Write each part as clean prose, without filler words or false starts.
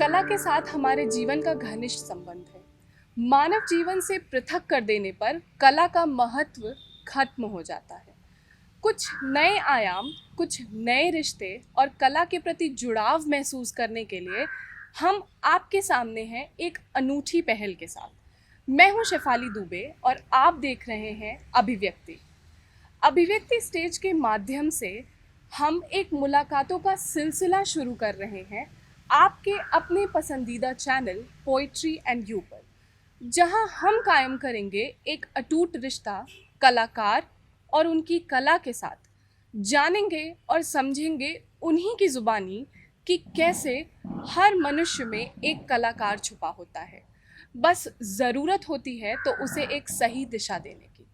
कला के साथ हमारे जीवन का घनिष्ठ संबंध है। मानव जीवन से पृथक कर देने पर कला का महत्व खत्म हो जाता है। कुछ नए आयाम, कुछ नए रिश्ते और कला के प्रति जुड़ाव महसूस करने के लिए हम आपके सामने हैं एक अनूठी पहल के साथ। मैं हूं शेफाली दुबे और आप देख रहे हैं अभिव्यक्ति। अभिव्यक्ति स्टेज के माध्यम से हम एक मुलाकातों का सिलसिला शुरू कर रहे हैं आपके अपने पसंदीदा चैनल पोइट्री एंड यू पर, जहां हम कायम करेंगे एक अटूट रिश्ता कलाकार और उनकी कला के साथ। जानेंगे और समझेंगे उन्हीं की ज़ुबानी कि कैसे हर मनुष्य में एक कलाकार छुपा होता है, बस ज़रूरत होती है तो उसे एक सही दिशा देने की।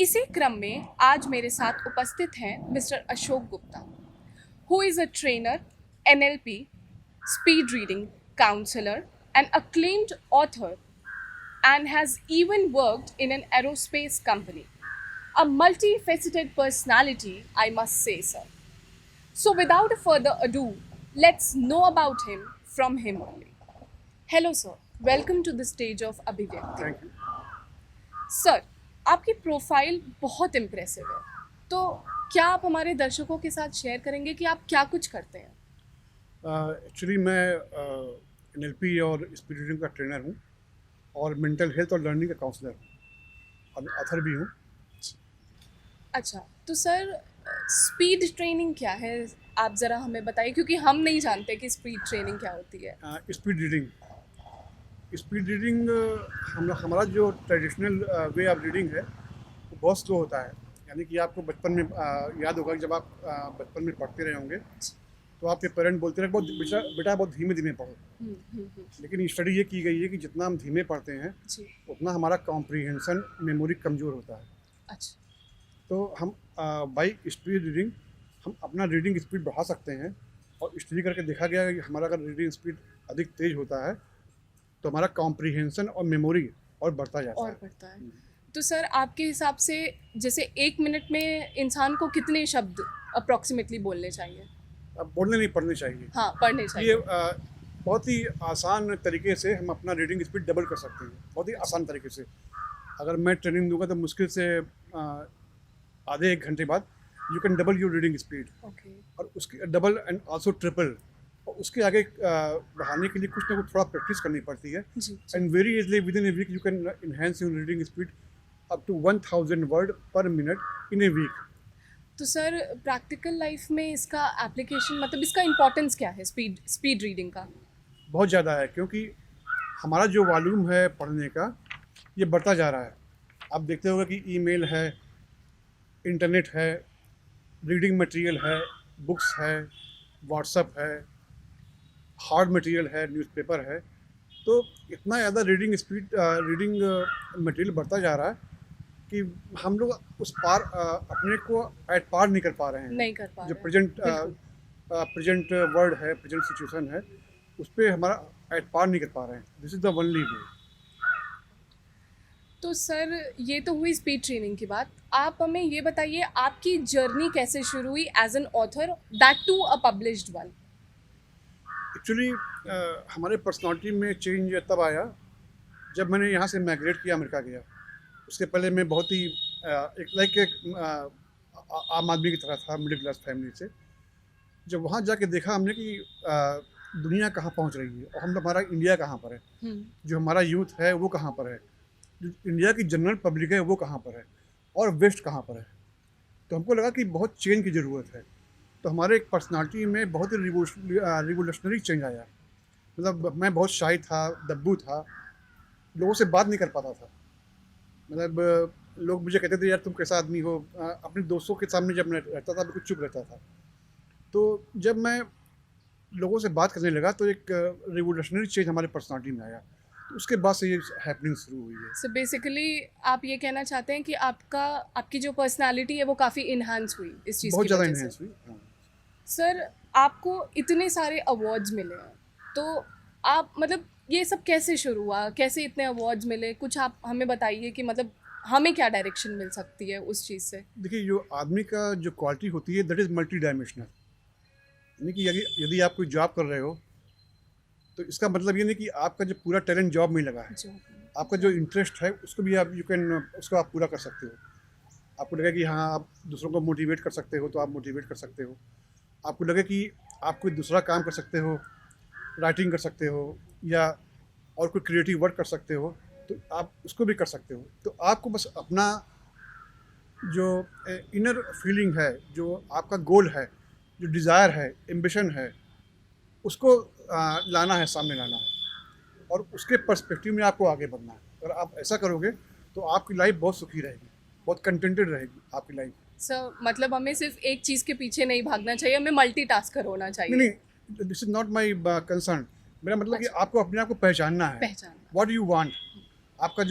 इसी क्रम में आज मेरे साथ उपस्थित हैं mister Ashok Gupta, who is a trainer, NLP, speed reading counselor, and acclaimed author, and has even worked in an aerospace company. A multifaceted personality, I must say, sir. So, without further ado, let's know about him from him only. Hello, sir. Welcome to the stage of Abhivyakti. Thank you. Sir, आपकी profile बहुत impressive है, तो क्या आप हमारे दर्शकों के साथ शेयर करेंगे कि आप क्या कुछ करते हैं? एक्चुअली मैं NLP और स्पीड रीडिंग का ट्रेनर हूँ और मेंटल हेल्थ और लर्निंग का काउंसलर हूँ और ऑथर भी हूँ। अच्छा, तो सर स्पीड ट्रेनिंग क्या है, आप ज़रा हमें बताइए, क्योंकि हम नहीं जानते कि स्पीड ट्रेनिंग क्या होती है। स्पीड रीडिंग हमारा जो ट्रेडिशनल वे ऑफ रीडिंग है वो बहुत स्लो होता है। यानी कि आपको बचपन में याद होगा कि जब आप बचपन में पढ़ते रहे होंगे तो आपके पेरेंट बोलते रहे बहुत बेटा बेटा बहुत धीमे धीमे पढ़ो। लेकिन स्टडी ये की गई है कि जितना हम धीमे पढ़ते हैं जी। उतना हमारा कॉम्प्रीहेंशन मेमोरी कमज़ोर होता है। अच्छा। तो हम बाई स्पीड रीडिंग हम अपना रीडिंग स्पीड बढ़ा सकते हैं और स्टडी करके देखा गया है कि हमारा अगर रीडिंग स्पीड अधिक तेज होता है तो हमारा कॉम्प्रीहेंशन और मेमोरी और बढ़ता जाता और है। बढ़ता है। तो सर आपके हिसाब से जैसे 1 मिनट में इंसान को कितने शब्द अप्रॉक्सीमेटली बोलने चाहिए? अब बोलने नहीं पढ़ने चाहिए। हाँ, पढ़ने ये चाहिए। बहुत ही आसान तरीके से हम अपना रीडिंग स्पीड डबल कर सकते हैं, बहुत ही आसान तरीके से। अगर मैं ट्रेनिंग दूंगा तो मुश्किल से आधे एक घंटे बाद you can double your reading speed okay. और उसकी डबल एंड आल्सो ट्रिपल। और उसके आगे बढ़ाने के लिए कुछ ना कुछ थोड़ा प्रैक्टिस करनी पड़ती है। जी। And very easily within a week you can enhance your reading speed up to 1000 word per minute in a week. तो सर प्रैक्टिकल लाइफ में इसका एप्लीकेशन, मतलब इसका इम्पोर्टेंस क्या है स्पीड रीडिंग का? बहुत ज़्यादा है क्योंकि हमारा जो वॉल्यूम है पढ़ने का ये बढ़ता जा रहा है। आप देखते होंगे कि ईमेल है, इंटरनेट है, रीडिंग मटेरियल है, बुक्स है, व्हाट्सएप है, हार्ड मटेरियल है, न्यूज़पेपर है। तो इतना ज़्यादा रीडिंग मटेरियल बढ़ता जा रहा है कि हम लोग उस पार अपने को एट पार नहीं कर पा रहे हैं। नहीं कर पा जो रहे हैं। प्रेजेंट वर्ड है, प्रेजेंट सिचुएशन है, उस पर हमारा एट पार नहीं कर पा रहे हैं। This is the only way. तो सर ये तो हुई स्पीड ट्रेनिंग की बात। आप हमें ये बताइए आपकी जर्नी कैसे शुरू हुई as an author, that to a published one? Actually हमारे पर्सनालिटी में चेंज तब आया जब मैंने यहाँ से माइग्रेट किया, अमेरिका गया। उसके पहले मैं बहुत ही एक आम आदमी की तरह था, मिडिल क्लास फैमिली से। जब वहाँ जाके देखा हमने कि दुनिया कहाँ पहुँच रही है और हमारा इंडिया कहाँ पर है, जो हमारा यूथ है वो कहाँ पर है, जो इंडिया की जनरल पब्लिक है वो कहाँ पर है और वेस्ट कहाँ पर है। तो हमको लगा कि बहुत चेंज की ज़रूरत है। तो हमारे एक पर्सनालिटी में बहुत ही रिवोल्यूशनरी चेंज आया। मतलब मैं बहुत शाई था, दब्बू था, लोगों से बात नहीं कर पाता था। मतलब लोग मुझे कहते थे यार तुम कैसा आदमी हो। अपने दोस्तों के सामने जब मैं रहता था बिल्कुल चुप रहता था। तो जब मैं लोगों से बात करने लगा तो एक रिवोल्यूशनरी चेंज हमारे पर्सनालिटी में आया। तो उसके बाद से ये हैपनिंग शुरू हुई है। सो बेसिकली आप ये कहना चाहते हैं कि आपकी जो पर्सनालिटी है वो काफ़ी इन्हांस हुई इस चीज़ बहुत की ज़्यादा वजह से। इन्हेंस हुई। हाँ। सर आपको इतने सारे अवार्ड्स मिले हैं, तो आप मतलब ये सब कैसे शुरू हुआ, कैसे इतने अवार्ड्स मिले? कुछ आप हमें बताइए कि मतलब हमें क्या डायरेक्शन मिल सकती है उस चीज़ से। देखिए, जो आदमी का जो क्वालिटी होती है दैट इज़ मल्टी डायमेंशनल। यानी कि यदि यदि आप कोई जॉब कर रहे हो तो इसका मतलब ये नहीं कि आपका जो पूरा टैलेंट जॉब में लगा है, जो आपका जो इंटरेस्ट है उसको भी आप उसको आप पूरा कर सकते हो। आपको लगे कि हाँ आप दूसरों को मोटिवेट कर सकते हो तो आप मोटिवेट कर सकते हो। आपको लगे कि आप कोई दूसरा काम कर सकते हो, राइटिंग कर सकते हो या और कोई क्रिएटिव वर्क कर सकते हो, तो आप उसको भी कर सकते हो। तो आपको बस अपना जो इनर फीलिंग है, जो आपका गोल है, जो डिज़ायर है, एम्बिशन है, उसको लाना है, सामने लाना है और उसके पर्सपेक्टिव में आपको आगे बढ़ना है। अगर आप ऐसा करोगे तो आपकी लाइफ बहुत सुखी रहेगी, बहुत कंटेंटेड रहेगी आपकी लाइफ। सर मतलब हमें सिर्फ एक चीज़ के पीछे नहीं भागना चाहिए, हमें मल्टीटास्कर होना नहीं चाहिए। नहीं, this is not my concern. मेरा मतलब कि अच्छा। आपको अपने आप को पहचानना है। पहचानना। What you want. आपका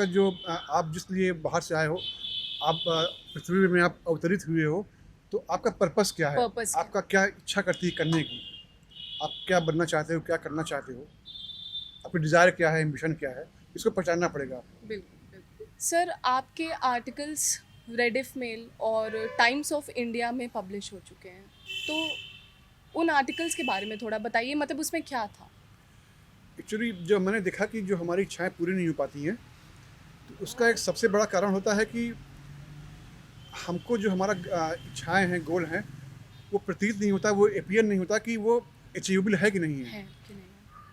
जो आप जिस लिए बाहर से आए हो, आप पृथ्वी में आप अवतरित हुए हो, तो आपका पर्पस क्या है, पर्पस क्या? आपका क्या इच्छा करती है करने की, आप क्या बनना चाहते हो, क्या करना चाहते हो, आपकी डिज़ायर क्या है, एम्बिशन क्या है, इसको पहचानना पड़ेगा आपको। बिल्कुल बिल्कुल। सर आपके आर्टिकल्स रेडिफ मेल और टाइम्स ऑफ इंडिया में पब्लिश हो चुके हैं, तो उन आर्टिकल्स के बारे में थोड़ा बताइए, मतलब उसमें क्या था? एक्चुअली जो मैंने देखा कि जो हमारी इच्छाएं पूरी नहीं हो पाती हैं, तो उसका एक सबसे बड़ा कारण होता है कि हमको जो हमारा इच्छाएं हैं, गोल हैं, वो प्रतीत नहीं होता, वो अपीयर नहीं होता कि वो अचीवेबल है कि नहीं है। है कि नहीं?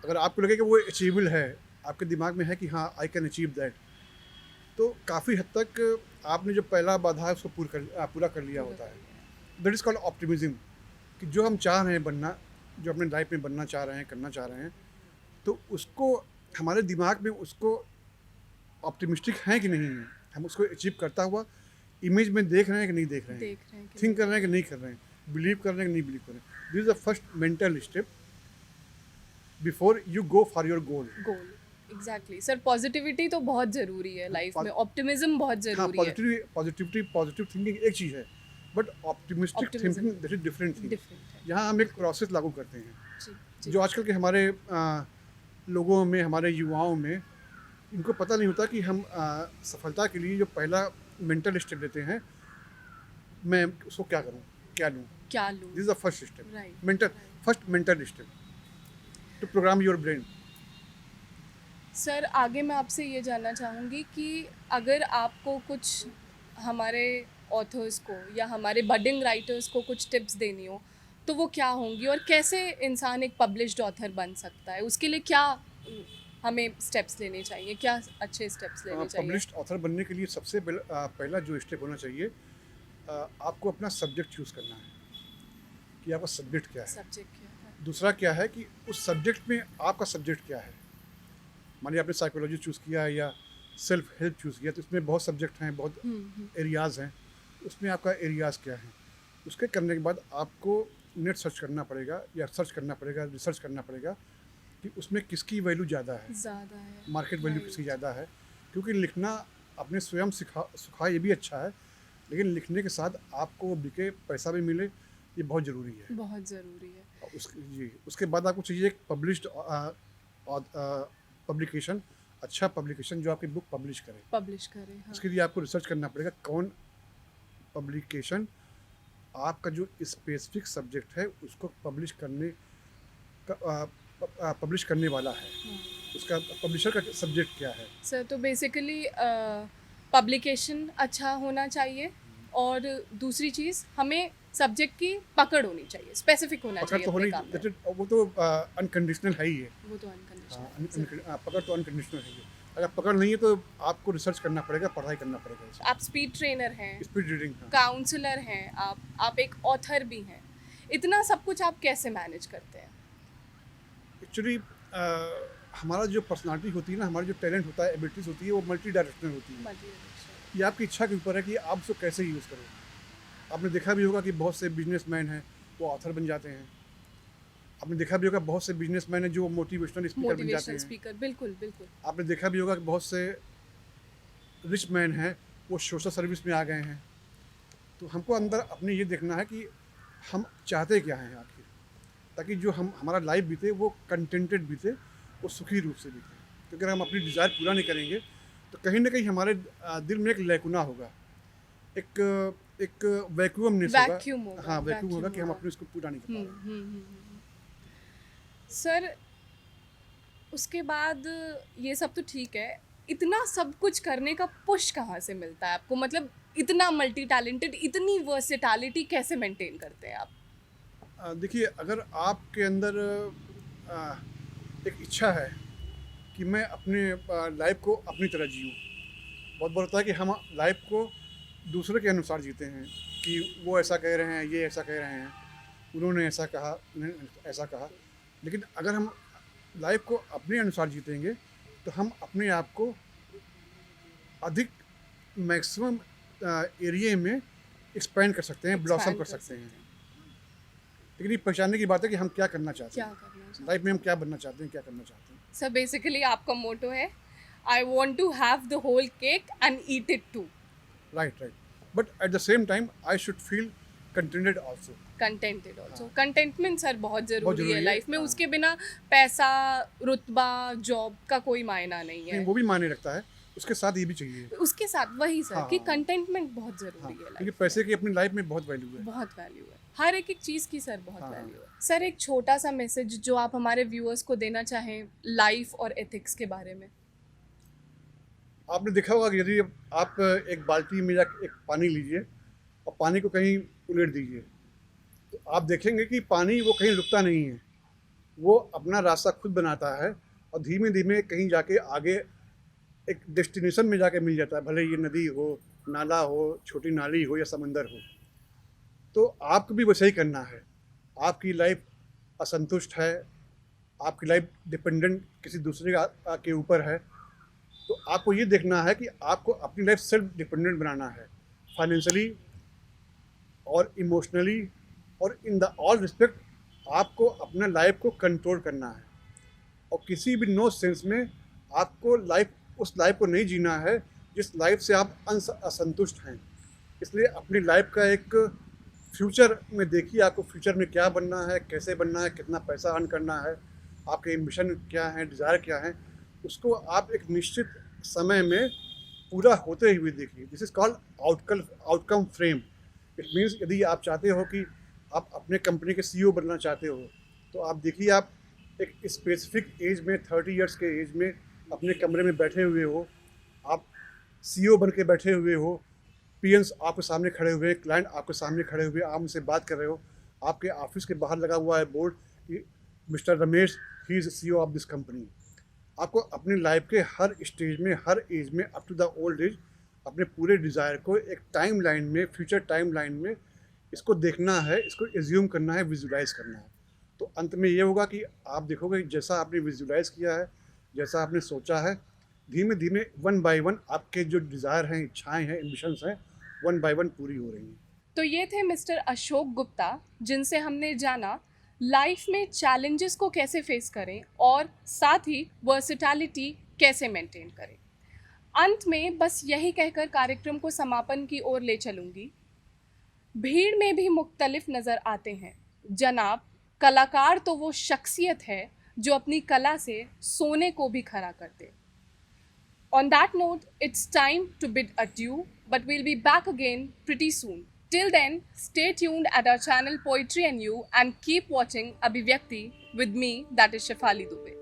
अगर आपको लगे कि वो अचीवेबल है, आपके दिमाग में है कि हाँ आई कैन अचीव दैट, तो काफ़ी हद तक आपने जो पहला बाधा है उसको पूरा कर लिया होता है। That is called optimism. कि जो हम चाह रहे हैं बनना, जो अपने लाइफ में बनना चाह रहे हैं, करना चाह रहे हैं, तो उसको हमारे दिमाग में उसको ऑप्टिमिस्टिक है कि नहीं है, हम उसको अचीव करता हुआ इमेज में देख रहे हैं कि नहीं देख रहे हैं, देख रहे हैं कि थिंक कर रहे हैं कि नहीं कर रहे हैं, बिलीव कर रहे हैं कि नहीं बिलीव कर रहे हैं। This is the first mental step before you go for your goal. Goal. Exactly sir, positivity तो बहुत ज़रूरी है लाइफ में, ऑप्टिमिज्म बहुत हाँ, ज़रूरी है। पॉजिटिव थिंकिंग एक चीज़ है, but optimistic Optimism thinking that is different thing. Different है। यहाँ हम एक प्रोसेस लागू करते हैं जी जी। जो आजकल के हमारे लोगों में, हमारे युवाओं में, इनको पता नहीं होता कि हम सफलता के लिए जो पहला मेंटल स्टेप लेते हैं, मैं उसको क्या करूं, क्या लूं। क्या लूँ? This is the first step, right. First mental step to program your brain. Sir आगे मैं आपसे ये जानना चाहूँगी कि अगर आपको कुछ हमारे ऑथर्स को या हमारे बडिंग राइटर्स को कुछ टिप्स देनी हो, तो वो क्या होंगी और कैसे इंसान एक पब्लिश्ड ऑथर बन सकता है, उसके लिए क्या हमें स्टेप्स लेने चाहिए, क्या अच्छे स्टेप्स लेने चाहिए? पब्लिश्ड ऑथर बनने के लिए सबसे पहला जो स्टेप होना चाहिए, आपको अपना सब्जेक्ट चूज़ करना है कि आपका सब्जेक्ट क्या है। सब्जेक्ट क्या है? दूसरा क्या है कि उस सब्जेक्ट में आपका सब्जेक्ट क्या है। मानिए आपने साइकोलॉजी चूज़ किया है या सेल्फ हेल्प चूज़ किया, तो इसमें बहुत सब्जेक्ट हैं, बहुत एरियाज़ हैं, उसमें आपका एरियाज़ क्या है। उसके करने के बाद आपको नेट सर्च करना पड़ेगा या सर्च करना पड़ेगा, रिसर्च करना पड़ेगा कि उसमें किसकी वैल्यू ज़्यादा है, ज़्यादा है। मार्केट वैल्यू किसकी ज़्यादा है। क्योंकि लिखना अपने स्वयं सुखा ये भी अच्छा है, लेकिन लिखने के साथ आपको बिके, पैसा भी मिले, ये बहुत ज़रूरी है। बहुत ज़रूरी है। उसके बाद आपको चाहिए एक पब्लिश्ड पब्लिकेशन, अच्छा पब्लिकेशन जो आपकी बुक पब्लिश करे। पब्लिश करें, हाँ। उसके लिए आपको रिसर्च करना पड़ेगा कौन पब्लिकेशन आपका जो स्पेसिफिक सब्जेक्ट है उसको पब्लिश करने वाला है, उसका पब्लिशर का सब्जेक्ट क्या है। सर तो बेसिकली पब्लिकेशन अच्छा होना चाहिए और दूसरी चीज़ हमें सब्जेक्ट की पकड़ होनी चाहिए, स्पेसिफिक होना पकड़ चाहिए तो अपने होनी, काम में। वो तो अनकंडीशनल है ही है। वो तो अनकंडीशनल। पकड़ तो अनकंडीशनल है ही है। अगर पकड़ नहीं है तो आपको रिसर्च करना पड़ेगा, पढ़ाई करना पड़ेगा। आप स्पीड ट्रेनर हैं, स्पीड रीडिंग। काउंसलर हैं, आप एक ऑथर भी हैं, इतना सब कुछ आप कैसे मैनेज करते हैं? एक्चुअली हमारा जो पर्सनालिटी होती है ना, हमारा जो टैलेंट होता है, एबिलिटीज़ होती है, वो मल्टी डायरेक्शनल होती है। ये आपकी इच्छा के ऊपर है कि आप उसको कैसे यूज़ करो। आपने देखा भी होगा कि बहुत से बिजनेसमैन हैं वो ऑथर बन जाते हैं। आपने देखा भी होगा बहुत से बिजनेसमैन हैं जो मोटिवेशनल स्पीकर बन जाते हैं। स्पीकर, बिल्कुल बिल्कुल। आपने देखा भी होगा कि बहुत से रिच मैन हैं वो सोशल सर्विस में आ गए हैं। तो हमको अंदर अपने ये देखना है कि हम चाहते क्या हैं आखिर, ताकि जो हमारा लाइफ बीते वो कंटेंटेड बीते, वो सुखी रूप से बीते। क्योंकि अगर हम अपनी डिज़ायर पूरा नहीं करेंगे तो कहीं ना कहीं हमारे दिल में एक लैकुना होगा, एक वैक्यूमनेस होगा। हाँ, वैक्यूम होगा कि हम अपने इसको पूरा नहीं कर पा रहे। सर उसके बाद ये सब तो ठीक है, इतना सब कुछ करने का पुश कहाँ से मिलता है आपको? मतलब इतना मल्टी टैलेंटेड, इतनी वर्सेटैलिटी कैसे मेंटेन करते हैं आप? देखिए, अगर आपके अंदर अ, एक इच्छा है कि मैं अपने लाइफ को अपनी तरह जीऊँ। बहुत बार होता है कि हम लाइफ को दूसरे के अनुसार जीते हैं कि वो ऐसा कह रहे हैं, ये ऐसा कह रहे हैं, उन्होंने ऐसा कहा, उन्होंने ऐसा कहा। लेकिन अगर हम लाइफ को अपने अनुसार जीतेंगे, तो हम अपने आप को अधिक मैक्सिमम एरिया में एक्सपेंड कर सकते हैं, ब्लॉसम एक्सपैंड कर कर सकते सकते हैं। हैं। लेकिन ये पहचानने की बात है कि हम क्या करना चाहते क्या हैं, करना चाहिए? लाइफ में हम क्या बनना चाहते हैं, क्या करना चाहते हैं। सर बेसिकली आपका मोटो है, I want to have the whole cake and eat it too. Right, right. But at the same time I should feel contented also. Contented also, हाँ। कंटेंटमेंट सर बहुत बहुत ज़रूरी है ज़रूरी है। लाइफ में, हाँ। उसके बिना पैसा, रुतबा, जॉब का कोई मायना नहीं नहीं, है। वो भी मायने रखता है, उसके साथ ये भी चाहिए। उसके साथ वही सर कि हाँ। कंटेंटमेंट बहुत हाँ, ज़रूरी है क्योंकि लाइफ पैसे में। की अपनी लाइफ में बहुत वैल्यू है। बहुत वैल्यू है, हर एक एक चीज़ की सर बहुत हाँ। वैल्यू है। सर एक छोटा सा मैसेज जो आप हमारे व्यूअर्स को देना चाहें लाइफ और एथिक्स के बारे में। आपने देखा होगा कि यदि आप एक बाल्टी में या एक पानी लीजिए और पानी को कहीं उलेट दीजिए, तो आप देखेंगे कि पानी वो कहीं रुकता नहीं है, वो अपना रास्ता खुद बनाता है और धीमे धीमे कहीं जाके आगे एक डेस्टिनेशन में जाके मिल जाता है, भले ये नदी हो, नाला हो, छोटी नाली हो या समंदर हो। तो आपको भी वैसे ही करना है। आपकी लाइफ असंतुष्ट है, आपकी लाइफ डिपेंडेंट किसी दूसरे के ऊपर है, तो आपको ये देखना है कि आपको अपनी लाइफ सेल्फ डिपेंडेंट बनाना है, फाइनेंशियली और इमोशनली और इन द ऑल रिस्पेक्ट। आपको अपना लाइफ को कंट्रोल करना है और किसी भी नो सेंस में आपको लाइफ उस लाइफ को नहीं जीना है जिस लाइफ से आप असंतुष्ट हैं। इसलिए अपनी लाइफ का एक फ्यूचर में देखिए, आपको फ्यूचर में क्या बनना है, कैसे बनना है, कितना पैसा अर्न करना है, आपके एम्बिशन क्या हैं, डिज़ायर क्या हैं, उसको आप एक निश्चित समय में पूरा होते हुए देखिए। This is called outcome frame. It means यदि आप चाहते हो कि आप अपने कंपनी के सीईओ बनना चाहते हो, तो आप देखिए, आप एक स्पेसिफिक एज में 30 इयर्स के एज में अपने कमरे में बैठे हुए हो, आप सीईओ बन के बैठे हुए हो, पीएन्स आपके सामने खड़े हुए, क्लाइंट आपके सामने खड़े हुए, आप उनसे बात कर रहे हो, आपके ऑफिस के बाहर लगा हुआ है बोर्ड कि Mr Ramesh he is CEO of this company. आपको अपनी लाइफ के हर स्टेज में, हर एज में, up to the old age, अपने पूरे डिज़ायर को एक टाइम लाइन में, फ्यूचर टाइम लाइन में इसको देखना है, इसको एज्यूम करना है, विजुलाइज करना है। तो अंत में ये होगा कि आप देखोगे जैसा आपने विजुलाइज किया है, जैसा आपने सोचा है, धीमे धीमे वन बाय वन आपके जो डिज़ायर हैं, इच्छाएं हैं, एम्बिशंस हैं, वन बाय वन पूरी हो रही हैं। तो ये थे मिस्टर अशोक गुप्ता, जिनसे हमने जाना लाइफ में चैलेंजेस को कैसे फेस करें और साथ ही वर्सेटैलिटी कैसे मेंटेन करें। अंत में बस यही कहकर कार्यक्रम को समापन की ओर ले चलूंगी। भीड़ में भी मुख्तलिफ नज़र आते हैं जनाब, कलाकार तो वो शख्सियत है जो अपनी कला से सोने को भी खरा कर दे। On that note, it's time to bid adieu, but we'll be back again pretty soon. Till then, stay tuned at our channel Poetry and You and keep watching Abhivyakti with me, that is Shefali Dubey.